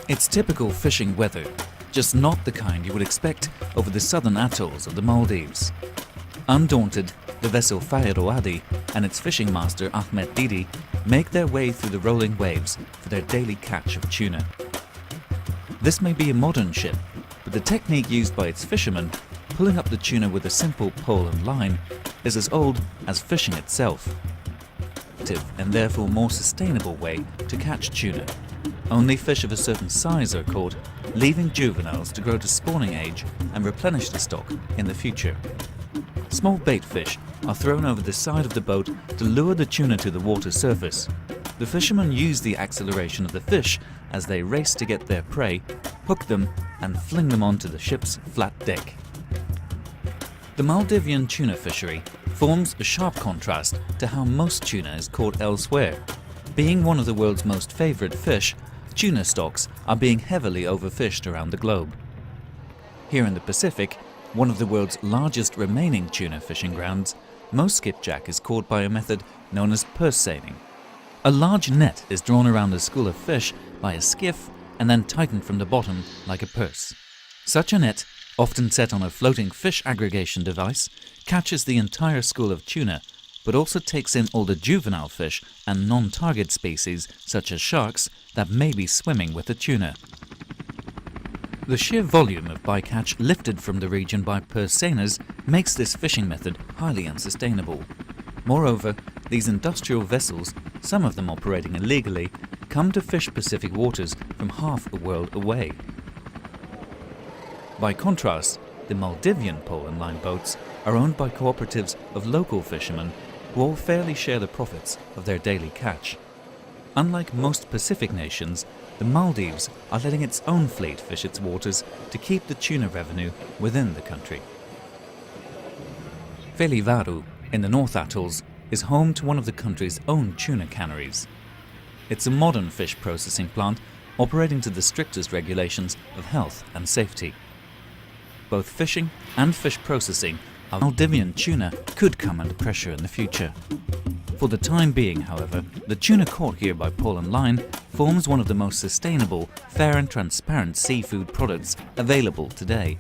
It's typical fishing weather, just not the kind you would expect over the southern atolls of the Maldives. Undaunted, the vessel Fairoadi and its fishing master Ahmed Didi make their way through the rolling waves for their daily catch of tuna. This may be a modern ship, but the technique used by its fishermen, pulling up the tuna with a simple pole and line, is as old as fishing itself. And therefore more sustainable way to catch tuna. Only fish of a certain size are caught, leaving juveniles to grow to spawning age and replenish the stock in the future. Small bait fish are thrown over the side of the boat to lure the tuna to the water surface. The fishermen use the acceleration of the fish as they race to get their prey, hook them and fling them onto the ship's flat deck. The Maldivian tuna fishery forms a sharp contrast to how most tuna is caught elsewhere. Being one of the world's most favoured fish, tuna stocks are being heavily overfished around the globe. Here in the Pacific, one of the world's largest remaining tuna fishing grounds, most skipjack is caught by a method known as purse seining. A large net is drawn around a school of fish by a skiff and then tightened from the bottom like a purse. Such a net, often set on a floating fish aggregation device, catches the entire school of tuna, but also takes in all the juvenile fish and non-target species such as sharks that may be swimming with the tuna. The sheer volume of bycatch lifted from the region by purse seiners makes this fishing method highly unsustainable. Moreover, these industrial vessels, some of them operating illegally, come to fish Pacific waters from half a world away. By contrast, the Maldivian pole and line boats are owned by cooperatives of local fishermen who all fairly share the profits of their daily catch. Unlike most Pacific nations, the Maldives are letting its own fleet fish its waters to keep the tuna revenue within the country. Velivaru, in the North Atolls, is home to one of the country's own tuna canneries. It's a modern fish processing plant operating to the strictest regulations of health and safety. Both fishing and fish processing of Maldivian tuna could come under pressure in the future. For the time being, however, the tuna caught here by pole and line forms one of the most sustainable, fair and transparent seafood products available today.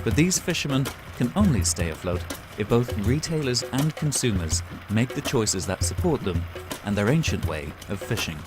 But these fishermen can only stay afloat if both retailers and consumers make the choices that support them and their ancient way of fishing.